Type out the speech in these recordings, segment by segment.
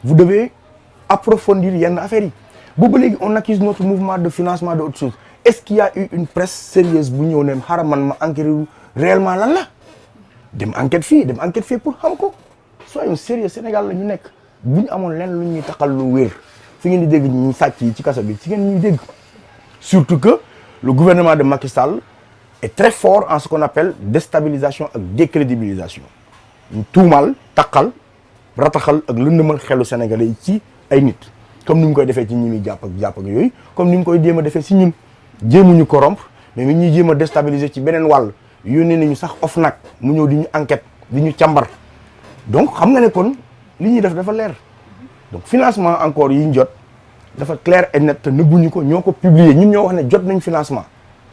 vous devez approfondir yenn affaires yi boobu léegi on accuse notre mouvement de financement de autre chose est-ce qu'il y a eu une presse sérieuse bu ñëw ne xaaral man ma enquête réellement lan la dem enquête fii pour xam ko soyons sérieux Sénégal la ñu nekk bu ñu amoon lenn lu ñuy taxal lu wér fi ngeen di dégg ñu sàcc yi ci kaso bi ci ngeen ñuy dégg surtout que le gouvernement de Macky Sall est très fort en ce qu'on appelle déstabilisation ak décrédibilisation ñu tuumal taqal rataxal ak lëndëmal xelu Sénégalais yi ci ay nit comme ni mu koy defee ci ñi muy jàpp ak yooyu comme ni mu koy jéem a defee si ñun jéemuñu corrompre mais mi ñuy jéem a déstabiliser ci beneen wàll yónnee nañu sax OFNAC mu ñëw di ñu enquête di ñu càmbar donc xam nga ne kon li ñuy def dafa leer donc financement encore yi ñu jot dafa clair et net te nëbbuñu ko ñoo ko publier ñun ñoo wax ne jot nañ financement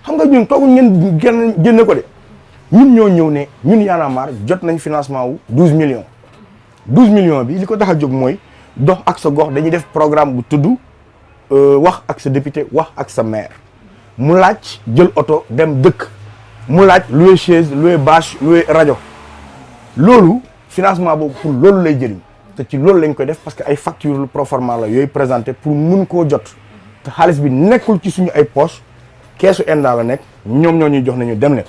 xam nga ñun tooguñ ngeen génne ko de ñun ñoo ñëw ne ñun Y'en a marre jot nañ financement wu 12 millions bi li ko tax a jóg mooy dox ak sa gox dañuy def programme bu tudd wax ak sa député wax ak sa maire mu laaj jël oto dem dëkk mu laaj louer chaise louer bâche louer rajo loolu financement boobu pour loolu lay jëriñ te ci loolu lañ koy def parce que ay facture proforma la yooyu présenté pour mun koo jot te xaalis bi nekkul ci suñu ay poche keesu ENDA la nekk ñoom ñoo ñuy jox nañu dem leen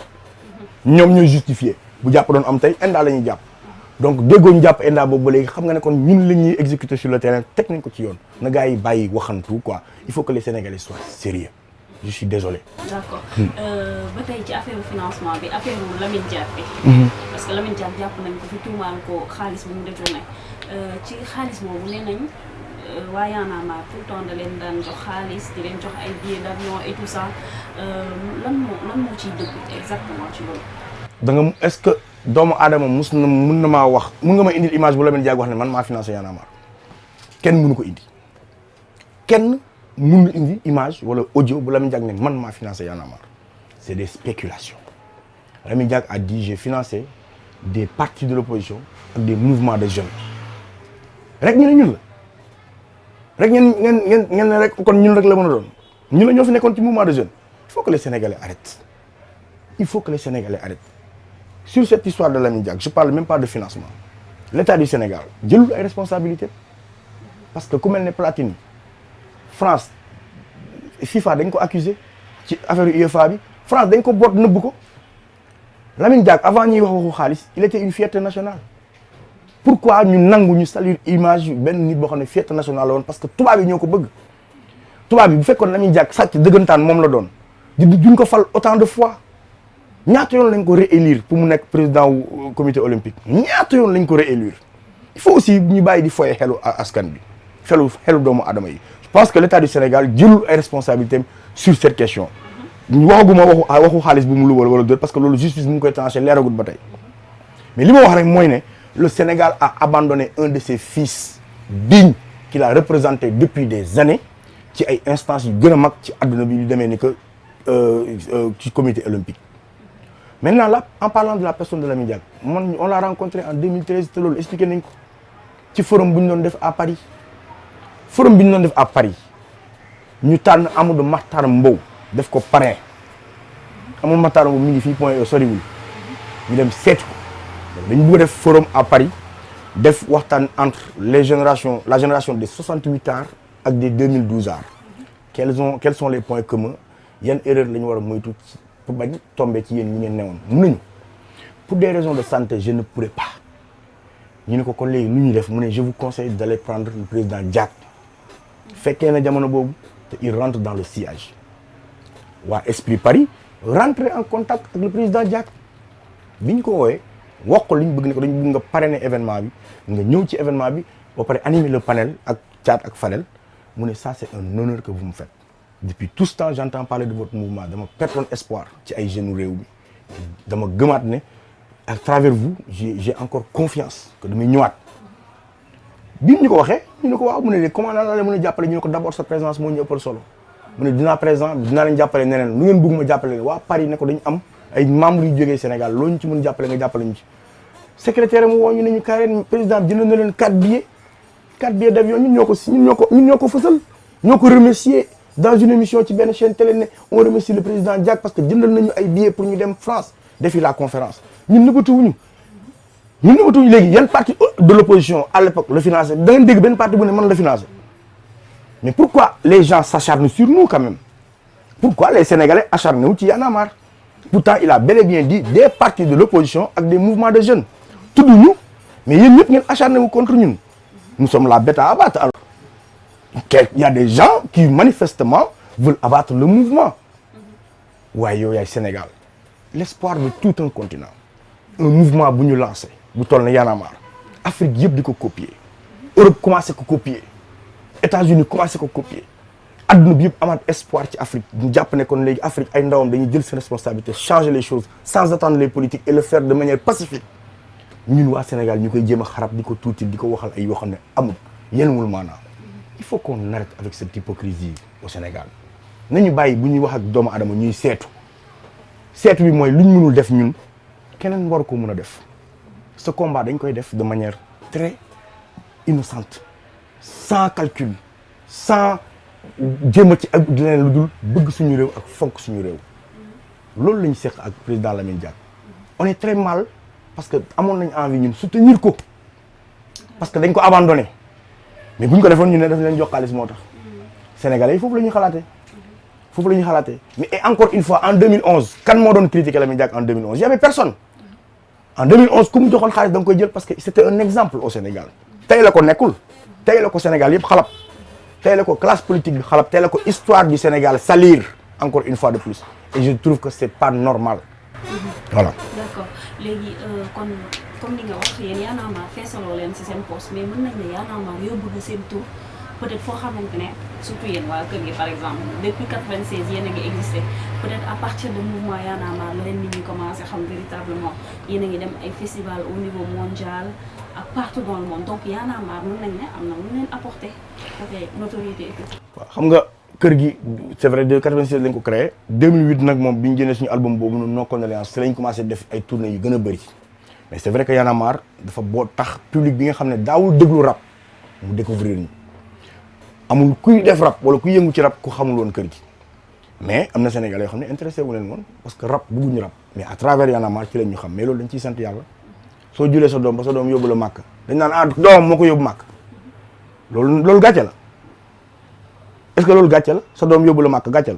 ñoom ñooy justifié bu jàpp doon am tey ENDA la ñuy jàpp donc déggoo ñu jàpp ENDA boobu ba léegi xam nga ne kon ñun la ñuy exécuter sur le terrain teg nañ ko ci yoon na gars yi bàyyi waxantu quoi il faut que les Sénégalais soient sérieux je suis désolé. d'accord ba tey ci affaire financement bi affaire Lamine Diack bi. parce que Lamine Diack jàpp nañ ko fi tuumaal ko xaalis bi mu détourné ci xaalis boobu nee nañ waa Y'en a marre tout le temps da leen daan jox xaalis di leen jox ay billets d'avion et tout ça lan moo ciy dëgg exactement ci loolu. da nga est-ce que doomu aadama mun na maa wax mun nga ma indil image bu Lamine Diack wax ne man maa financé Y'en a marre kenn mënu ko indi kenn. mun na indi image wala audio bu Lamine Diack ne man maa financé Y'en a marre c'est des spéculations Lamine Diack a dit j'ai financé des partis de l'opposition ak des mouvements de jeunes rek ñu ne ñun la rek ngeen ne rek kon ñun rek la mën a doon ñun la ñoo fi nekkoon ci mouvement de jeunes il faut que les Sénégalais arrêtent sur cette histoire de Lamine Diack je parle même pas de financement l'État du Sénégal jëlul ay responsabilités parce que ku mel ne Platini France FIFA dañ ko accusé ci affaire UEFA bi France dañ ko boot nëbb ko Lamine Diack avant ñuy wax waxu xaalis il était une fierté nationale pourquoi ñu nangu ñu salir image benn nit boo xam ne fierté nationale la woon parce que tubaab yi ñoo ko bëgg tubaab yi bu fekkoon Lamine Diack sàcc dëggantaan moom la doon duñ ko fal autant de fois ñaata yoon lañ ko réélire pour mu nekk président wu comité olympique ñaata yoon lañ ko réélire il faut aussi ñu bàyyi di foye xelu askan bi xelu doomu adama yi je pense que l'État du Sénégal jëlul ay responsabilités sur cette question waxaguma waxu xaalis bu mu lubal wala déet parce que loolu justice mu ngi koy tranché leeragut ba tey mais li ma wax rek mooy ne le Sénégal a abandonné un de ses fils dignes qu'il a représenté depuis des années ci ay instances yu gën a mag ci àdduna bi yu demee ni que ci comité olympique maintenant là en parlant de la personne de Lamine Diack man on l'a rencontré en 2013 te loolu expliqué nañ ko ci forum bu ñu doon def à Paris ñu tànn Amadou Mahtar Mbow def ko parrain Amadou Mahtar Mbow mi ngi fii point soriwul ñu dem seeti ko dañu bëgg def forum à Paris def waxtaan entre la génération des 68 ans ak des 2012 ans quels sont les points communs yan erreur la ñu war a moytu pour bañ tomber ci yéen ñi ngeen newoon mun nañu pour des raisons de santé je ne pourrais pas ñu ne ko kon léegi lu ñuy def mu ne je vous conseille d'aller prendre le président Diack fekkee na jamono boobu te il rentre dans le sillage waa Esprit Paris rentrer en contact ak le président Diack bi ñu ko woowee wax ko li ñu bëgg ne ko dañu bëgg nga parrainer événement bi nga ñëw ci événement bi ba pare animer le panel ak Thiat ak Fadel mu ne ça c'est un honneur que vous me faites depuis tout ce temps j'entends parler de votre mouvement dama perdoon espoir ci ay jeunes réew mi dama gëmaat ne à travers vous j'ai encore confiance que damay ñëwaat bi ñu ko waxee ñu ne ko waaw mu ne de comment naa la mën a jàppale ñu ne ko d'abord sa présence moo ñu ëppal solo mu ne dinaa leen jàppale neneen lu ngeen bëgg ma jàppale waa Paris ne ko dañu am ay membres yu jógee Sénégal loo ñu ci mën jàppale nga jàppale ñu ci secrétaire mu woo ñu ne ñu carrément président bi jënd na leen 4 billets d'avion ñun ñoo ko fësal ñoo ko remercier dans une émission ci benn chaîne télé ne on remercie le président Diack parce que jëndal nañu ay billets pour ñu dem France defi la conférence ñun nëbbatuwuñu ñun ñëwatuñu léegi yan parti de l'opposition à l'époque le financé da ngeen dégg benn parti bu ne man la financé mais pourquoi les gens s'acharnent sur nous quand même pourquoi les Sénégalais acharnés wu ci Y'en a marre pourtant il a bel et bien dit des partis de l'opposition ak des mouvements de jeunes tudd ñu mais yéen ñëpp ngeen acharné wu contre ñun nous sommes la bête à abattre alors il y a des gens qui manifestement veulent abattre le mouvement waaye yow yaay Sénégal l'espoir de tout un continent un mouvement bu ñu lancé bu toll na Y'en a marre Afrique yëpp di ko copier Europe commencé ko copier États-Unis commencé ko copier adduna bi yëpp amaat espoir ci Afrique ñu jàpp ne kon léegi Afrique ay ndawam dañuy jël seen responsabilité changer les choses sans attendre les politiques et le faire de manière pacifique ñun waa Sénégal ñu koy jéem a xarab di ko tuuti di ko waxal ay yoo xam ne amul yenuwul maanaam il faut qu'on arrête avec cette hypocrisie au Sénégal nañu bàyyi bu ñuy wax ak doomu adama ñuy seetu bi mooy luñ mënul def ñun keneen war ko mën a def ce combat dañ koy def de manière très innocente sans calcul sans jéem a ci ak leneen lu dul bëgg suñu réew ak fonk suñu réew loolu la ñu seq ak président Lamine Diack on est très mal parce que amoon nañ envie ñun soutenir ko parce que dañ ko abandonné mais bu ñu ko defoon ñu ne daf leen jox xaalis moo tax sénégalais yi foofu la ñuy xalaatee mais et encore une fois en 2011 kan moo doon critiquer Lamine Diack en 2011 il y avait personne en 2011 ku mu joxoon xaalis da nga koy jël parce que c'était un exemple au Sénégal tey la ko nekkul tey la ko Sénégal yëpp xalab tey la ko classe politique bi xalab tey la ko histoire du Sénégal salir encore une fois de plus et je trouve que c'est pas normal voilà. d'accord léegi kon comme ni nga wax yéen Y'en a marre feesaloo leen ci seen poste mais mën nañ ne Y'en a marre yóbbu nga seen tur peut-être foo xamante ne surtout yéen waa kër gi par exemple depuis 96 yéen a ngi existé peut-être à partir du mouvement Y'en a marre la leen nit ñi commencé xam véritablement yéen a ngi dem ay festival au niveau mondial ak partout dans le monde donc Y'en a marre mën nañ ne am na lu leen apporté côté notoriété et tout. waaw xam nga kër gi c'est vrai de 96 lañ ko créé 2008 nag moom bi ñu génnee suñu album boobu noonu non condoléances ci lañ commencé def ay tournées yu gën a bëri mais c'est vrai que Y'en a marre dafa boo tax public bi nga xam ne daawul déglu rap mu découvrir ñu amul kuy def rap wala kuy yëngu ci rap ku xamul woon kër gi mais am na Sénégalais yoo xam ne intéressé wu leen woon parce que rap bëgguñu rap mais à travers Y'en a marre ci lañ ñu xam mais loolu dañ ciy sant yàlla soo julee sa doom ba sa doom yóbbu la màkk dañ naan ah doomam moo ko yóbbu màkk loolu gàcce la est-ce que loolu gàcce la sa doom yóbbu la màkk gàcce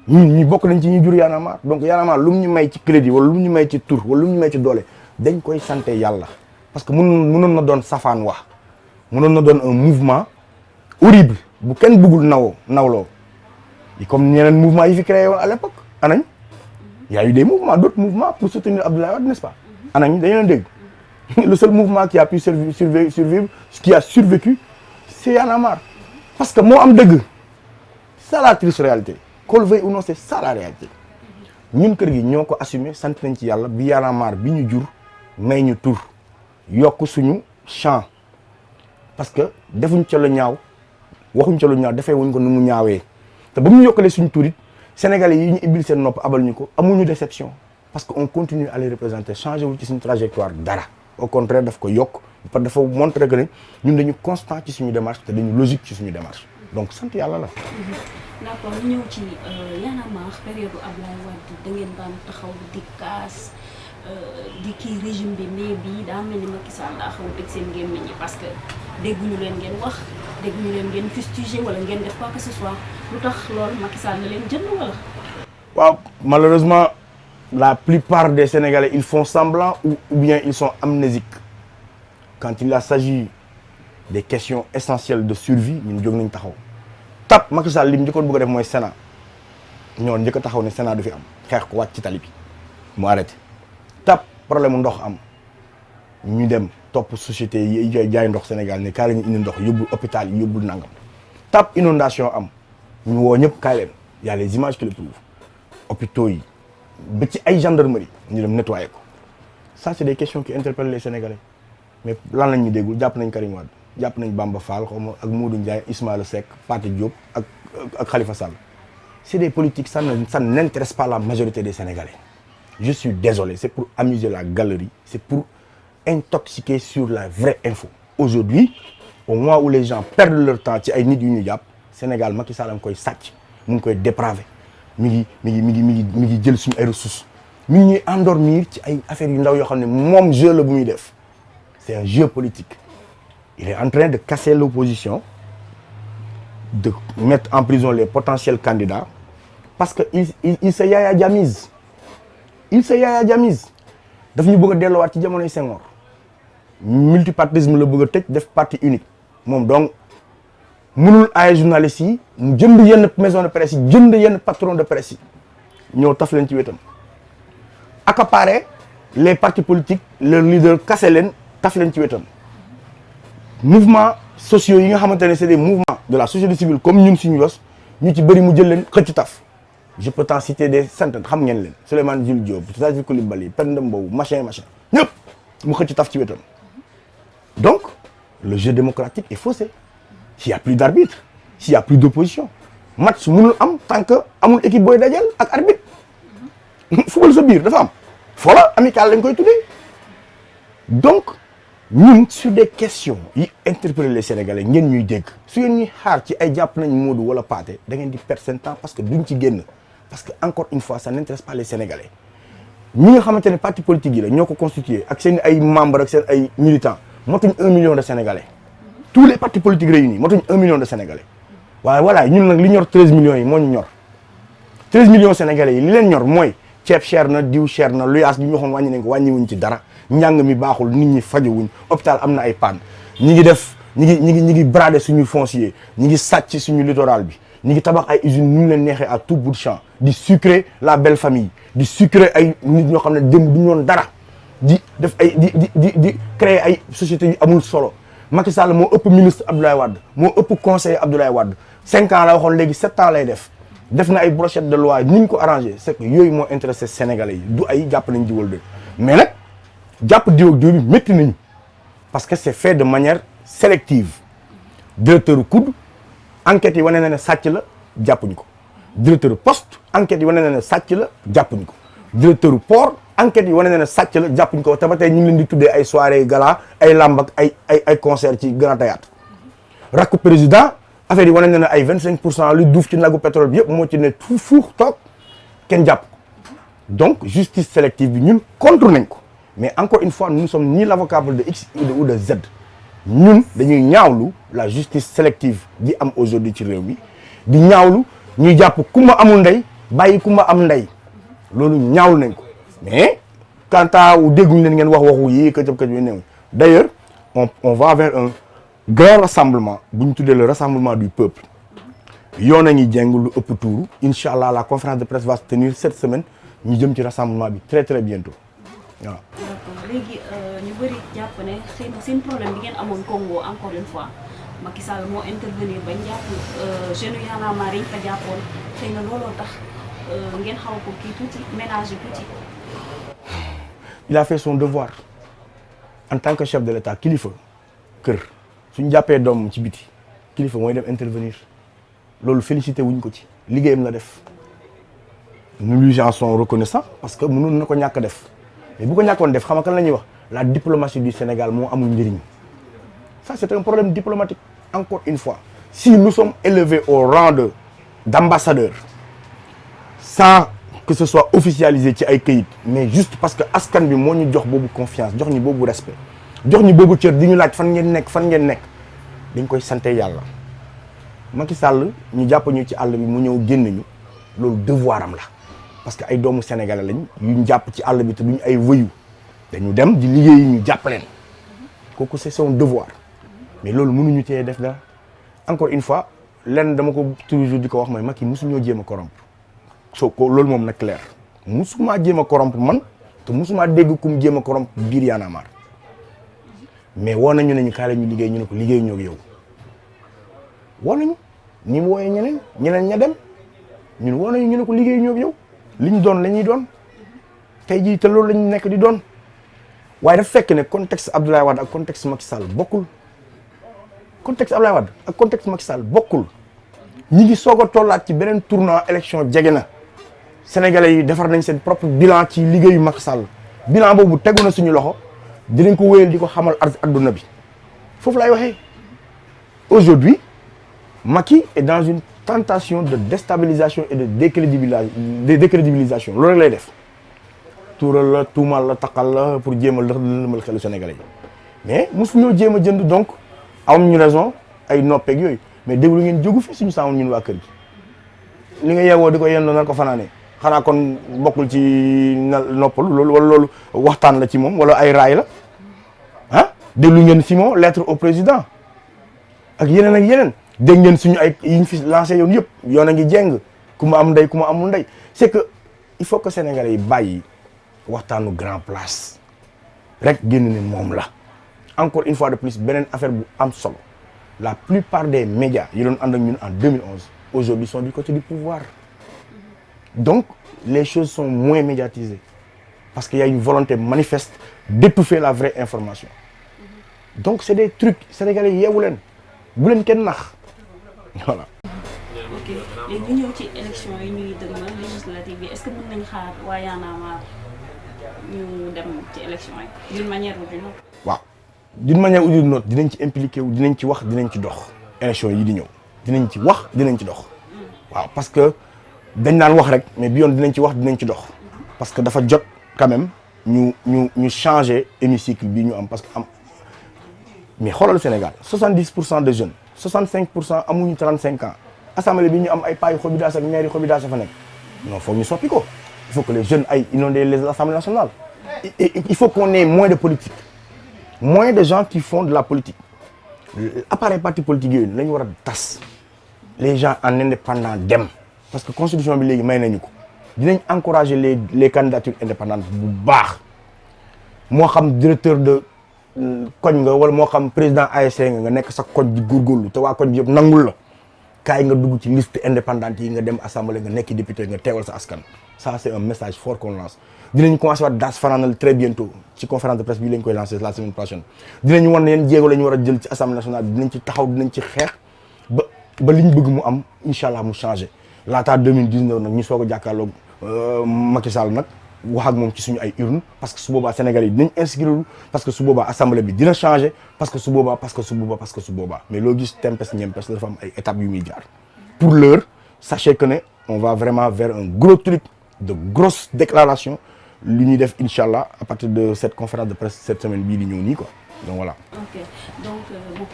la ñi bokk nañ ci ñi jur Y'en a marre donc Y'en a marre lu mu ñu may ci crédit wala lu mu ñu may ci tur wala lu mu ñu may ci doole dañ koy sante yàlla parce que mënoon na doon safaan wax mënoon na doon un mouvement horrible bu kenn bëggul nawloo yi comme ñeneen mouvement yi fi créé woon à l'époque anañ y a eu des mouvements d'autres mouvements pour soutenir Abdoulaye Wade n'est-ce pas anañ dañu leen dégg le seul mouvement qui a pu survivre qui a survécu c'est Y'en a marre parce que moo am dëgg c'est la triste réalité qu'on le veuille ou non c'est ça la réalité ñun kër gi ñoo ko assumé sant nañ ci yàlla bi Y'en a marre bi ñu jur may ñu tur yokk suñu champ parce que defuñ ca lu ñaaw waxuñ ca lu ñaaw defee wuñ ko nu mu ñaawee te ba mu yokkalee suñu tur it sénégalais yi ñu ibbil seen nopp abal ñu ko amuñu déception parce que on continue à les représenter changé wul ci suñu trajectoire dara au contraire daf ko yokk parce que dafa montrer que ne ñun dañu constant ci suñu démarche te dañu logique ci suñu démarche donc sant yàlla la. d'accord ñu ñëw ci Y'en a marre période Abdoulaye Wade da ngeen daan taxaw di kaas di kii régime bi mais bii daa mel ni Macky Sall daa xaw a teg seen gémmiñ ñi parce que dégguñu leen ngeen wax dégguñu leen ngeen fustiger wala ngeen def quoi que ce soit lu tax loolu Macky Sall na leen jënd wala. waaw malheureusement la plupart des Sénégalais ils font semblant ou bien ils sont amnésiques quand il s'agit des questions essentielles de survie ñun jóg nañ taxaw tap Macky Sall li mu njëkkoon bëgg a def mooy Sénat ñoo njëkk a taxaw ne Sénat du fi am xeex ko wàcc ci tali bi mu arrêté tap problème ndox am ñu dem topp société yi jaay ndox Sénégal ne kaay la ñu indi ndox yóbbul hôpital yi yóbbul nangam tap inondation am ñu woo ñëpp kaay leen y a les images qui le prouvent hôpitaux yi ba ci ay gendarmerie ñu dem nettoyer ko ça c'est des questions qui interpellent les Sénégalais mais lan lañ ñu déggul jàpp nañ Karim Wade jàpp nañ Bamba Fall xaw ma ak Modou Ndiaye Ismaïla Seck Pathé Diop ak Khalifa Sall c'est des politiques ça n'intéresse pas la majorité des Sénégalais je suis désolé c'est pour amuser la galerie c'est pour intoxiquer sur la vraie info aujourd'hui au moment où les gens perdent leur temps ci ay nit yu ñu jàpp Sénégal Macky Sall a ngi koy sàcc mu ngi koy dépravé mi ngi jël suñu ay ressources mi ngi ñuy endormir ci ay affaires yu ndaw yoo xam ne moom jeu la bu muy def c'est un jeu politique. Il est en train de casser l'opposition, de mettre en prison les potentiels candidats, parce que il se Yaya Jamise. Il se Yaya Jamise. daf ñu bëgg a delluwaat ci jamonoy Senghor. Multipartisme la bëgg a tëj def parti unique. moom donc mënul ay journalistes yi mu jënd yenn maison de presse yi jënd yenn patron de presse yi ñëw taf leen ci wetam. accaparer les partis politiques leurs leaders kase leen taf leen ci wetam. mouvements sociaux yi nga xamante ne c'est des mouvements de la société civile comme ñun suñu yos ñu ci bëri mu jël leen xëcc taf. je peux t'en citer des centaines xam ngeen leen Souleymane Jules Diop Sadji Coulibaly Penda Mbow machin ñëpp mu xëcc taf ci wetam. donc le jeu démocratique est faussé s'il y a plus d'arbitre s'il y a plus d'opposition match mënul am tant que amul équipe booy dajal ak arbitre football sa biir dafa am voilà amical lañ koy tuddee. donc ñun sur des questions yi interpeller les Sénégalais ngeen ñuy dégg su ngeen ñuy xaar ci ay jàpp nañ Modou wala Pathé da ngeen di perdre seen temps parce que duñ ci génn parce que encore une fois ça n'intéresse pas les Sénégalais ñi nga xamante ne parti politique yi la ñoo ko constitué ak seen ay membres ak seen ay militants motuñ 1 million de Sénégalais tous les partis politiques réunis motuñ 1 million de Sénégalais waaye voilà ñun nag li ñor 13 millions yi moo ñu ñor 13 millions Sénégalais yi li leen ñor mooy ceeb cher na diw cher na luyaas bi ñu waxoon wàññi nañ ko wàññiwuñ ci dara njàng mi baaxul nit ñi fajowuñ hôpital am na ay panne ñi ngi brader suñu foncier ñi ngi sàcc suñu littoral bi ñi ngi tabax ay usines ñu leen neexee à tout bout de champ di sucrer la belle famille di sucrer ay nit ñoo xam ne démb duñu woon dara di def ay di créer ay sociétés yu amul solo Macky Sall moo ëpp ministre Abdoulaye Wade moo ëpp conseiller Abdoulaye Wade 5 ans la waxoon léegi 7 ans lay def na ay brochette de loi ni ñu ko arrangé c'est que yooyu moo intéressé Sénégalais yi du ay jàpp nañ jiwal de mais nag jàpp diw ak diw bi métti nañu parce que c'est fait de manière sélective directeur COUD enquête yi wane na ne sàcc la jàppuñ ko directeur poste enquête yi wane na ne sàcc la jàppuñ ko directeur port enquête yi wane na ne sàcc la jàppuñ ko te ba tey ñu ngi leen di tuddee ay soirée gala ay lamb ak ay concert ci grand théâtre rakku président affaire yi wane na ne ay 25% lu duuf ci nagu pétrole bi yëpp moo ci ne tout fuux toog kenn jàpp donc justice sélective bi ñun contre nañ ko mais encore une fois nous ne sommes ni l'avocat de X ou de Z ñun dañuy ñaawlu la justice sélective di am aujourd'hui ci réew mi di ñaawlu ñuy jàpp kumba amul ndey bàyyi kumba am ndey loolu ñaawlu nañ ko mais quant à dégguñu leen ngeen wax waxu yi këcëb yu néew d'ailleurs on va vers un grand rassemblement bu ñu tuddee le rassemblement du peuple yoon a ngi jeng lu ëpp tuuru incha allah la conférence de presse va se tenir cette semaine ñu jëm ci rassemblement bi très très bientôt waaw. d'accord léegi ñu bëri jàpp ne xëy na seen problème bi ngeen amoon Congo encore une fois Macky Sall moo intervenir bañ jàpp jeunes Y'en a marre yi fa jàppoon xëy na looloo tax ngeen xaw ko kii tuuti ménager tuuti. il a fait son devoir en tant que chef de l'État kilifa kër suñ jàppee doom ci biti kilifa mooy dem intervenir loolu félicité wuñ ko ci liggéeyam la def nous lui en sommes reconnaissants parce que mënoon na ko ñàkk def mais bu ko ñàkkoon def xam nga kan la ñuy wax la diplomatie du Sénégal moo amul njëriñ ça c'est un problème diplomatique encore une fois si nous sommes élevés au rang d'ambassadeurs sans que ce soit officialisé ci ay këyit mais juste parce que askan bi moo ñu jox boobu confiance jox ñu boobu respect jox ñu boobu cër di ñu laaj fan ngeen nekk dañ koy sante yàlla Macky Sall ñu jàpp ñu ci àll bi mu ñëw génn ñu loolu devoir am la parce que ay doomu sénégalais lañ yuñ jàpp ci àll bi te duñ ay wëyu dañu dem di liggéey ñu jàpp leen kooku c'est son devoir mais loolu mënuñu tee def dara encore une fois lenn dama ko toujours di ko wax mooy Macky mosuñoo jéem a corrompre soo ko loolu moom na clair mosumaa jéem a corrompre man te mosumaa dégg kum jéem a corrompre biir Y'en a marre mais woo nañu ne ñu kaale ñu liggéey ñu ne ko liggéey ñoo ak yow woo nañu ni mu wooyee ñeneen ña dem ñun woo nañu ñu ne ko liggéey ñoo ak yow li ñu doon la ñuy doon tey jii te loolu la ñu nekk di doon waaye dafa fekk ne contexte Abdoulaye Wade ak contexte Macky Sall bokkul contexte Abdoulaye Wade ak contexte Macky Sall bokkul ñi ngi soog a tollaat ci beneen tournant élection jege na Sénégalais yi defar nañ seen propre bilan ci liggéeyu Macky Sall bilan boobu tegu na suñu loxo dinañ ko wéyal di ko xamal adduna bi foofu lay waxee aujourd'hui Macky est dans une tentation de déstabilisation et de décrédibilisation loolu rek lay def tuural la tuumal la taqal la pour jéem a lëmal xelu Sénégalais yi mais mosu ñoo jéem a jënd donc amuñu raison ay noppeeg yooyu mais déglu ngeen jógu fi suñu sàmm ñun waa kër gi li nga yeewoo di ko yendoo nar ko fanaane xanaa kon bokkul ci noppalu loolu wala loolu waxtaan la ci moom wala ay raay la ah déglu ngeen Simon lettre au président ak yeneen dégg ngeen suñu ay yi ñu fi lancé yoon yëpp yoon a ngi jeng ku ma am ndey ku ma amul ndey c'est que il faut que sénégalais yi bàyyi waxtaanu grand place rek génn ne moom la encore une fois de plus beneen affaire bu am solo la plupart des médias yi doon ànd ak ñun en 2011 aujourd'hui sont du côté du pouvoir donc les choses sont moins médiatisées parce qu'il y a une volonté manifeste d'étouffer la vraie information donc c'est des trucs sénégalais yeewu leen bu leen kenn nax voilà. ok léegi ñu ñëw ci élection yi ñuy dëgmal législative bi est-ce que mën nañ xaar waa Y'en a marre ñu dem ci élection yi d'une manière ou d'une autre. waaw d'une manière ou d'une autre dinañ ci impliqué wu dinañ ci wax dinañ ci dox. élection yi di ñëw dinañ ci wax dinañ ci dox. waaw parce que dañ naan wax rek mais bi yoon dinañ ci wax dinañ ci dox. parce que dafa jot quand même ñu changer hémicycle bi ñu am parce que am mais xoolal Sénégal 70% de jeunes 65% amuñu 35 ans assemblée bi ñu am ay paa yu xobidaas ak maire yu xobidaas fa nekk non foog ñu soppi ko il faut que les jeunes aillent inonder l'Assemblée nationale. Et il faut qu'on ait moins de politique moins de gens qui font de la politique appareil parti politique yooyu la ñu war a tas les gens en indépendant dem parce que constitution bi léegi may nañu ko dinañ encourager les candidatures indépendantes bu baax moo xam directeur de koñ nga wala moo xam président ASC nga nekk sa koñ di góorgóorlu te waa koñ bi yëpp nangul la kaay nga dugg ci liste indépendante yi nga dem assemblée nga nekk député nga teewal sa askan ça c'est un message fort qu'on lance dinañ commencer waat daas fanaanal très bientôt ci conférence de presse bi lañ koy lancer la semaine prochaine dinañ wan ne yeen jéego la ñu war a jël ci assemblée nationale dinañ ci taxaw dinañ ci xeex ba liñ bëgg mu am incha allah mu changé laata 2019 nag ñu soog a jàkkaarloog Macky Sall nag wax ak moom ci suñu ay urne parce que su boobaa Sénégal yi dinañ inscrire parce que su boobaa assemblée bi dina changé parce que su boobaa mais loo gis tempes ñempes dafa am ay étapes yu muy jaar pour l'heure sachez que ne on va vraiment vers un gros truc de grosses déclarations lu ñuy def incha allah à partir de cette conférence de presse cette semaine bii di ñëw nii quoi donc voilà. ok donc bon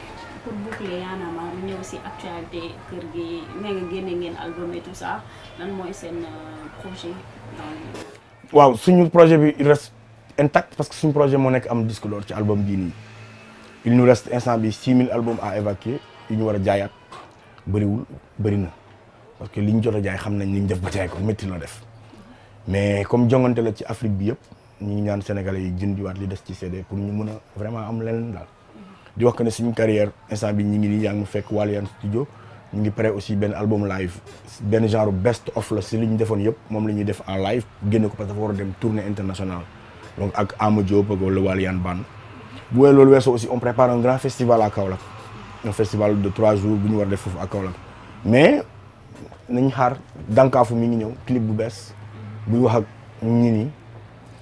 pour boucler Y'en a marre ñëw si actualité kër gi nee nga génne ngeen album et tout ça lan mooy seen projet dans waaw suñu projet bi il reste intact parce que suñu projet moo nekk am disque d'or ci album bii nii il nous reste instant bi 6000 albums à évacuer yu ñu war a jaayaat bëri na parce que li ñu jot a jaay xam nañ li ñu def ba jaay ko métti la def mais comme jongante la ci Afrique bi yëpp ñu ngi ñaan Sénégalais yi jëndiwaat li des ci CD pour ñu mën a vraiment am leneen daal di wax que ne suñu carrière instant bi ñu ngi nii yaa ngi fekk Walian Studio ñu ngi prêt aussi benn album live benn genre best of la si li ñu defoon yëpp moom la ñuy def en live génne ko parce que dafa war a dem tournée internationale donc ak Ama Diop ak wala Walian Band bu wee loolu weesoo aussi on prépare un grand festival à Kaolack un festival de 3 jours bu ñu war a def foofu à Kaolack mais nañ xaar Dankaafu mi ngi ñëw clip bu bees buy wax ak ñi nii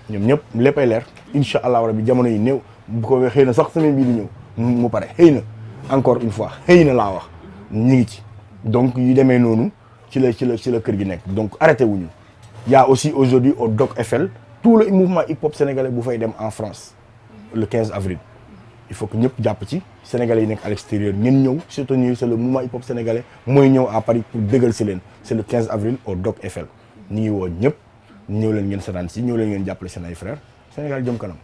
ñoom ñëpp léppay leer incha allah rabi jamono yi néew bu ko xëy na sax semaine bii di ñëw mu pare xëy na encore une fois xëy na laa wax ñu ngi ci donc yu demee noonu ci la kër gi nekk donc arrêté wuñu y a aussi aujourd'hui au Doc Eiffel tout le mouvement hip hop sénégalais bu fay dem en France le 15 avril il faut que ñëpp jàpp ci sénégalais yi nekk à l'extérieur ngeen ñëw soutenir c'est le mouvement hip hop sénégalais mooy ñëw à Paris pour bégal si leen c'est le 15 avril au Doc Eiffel ñu ngi woo ñëpp ñëw leen ngeen seetaan si ñëw leen ngeen jàppale seen ay frères Sénégal jëm kanam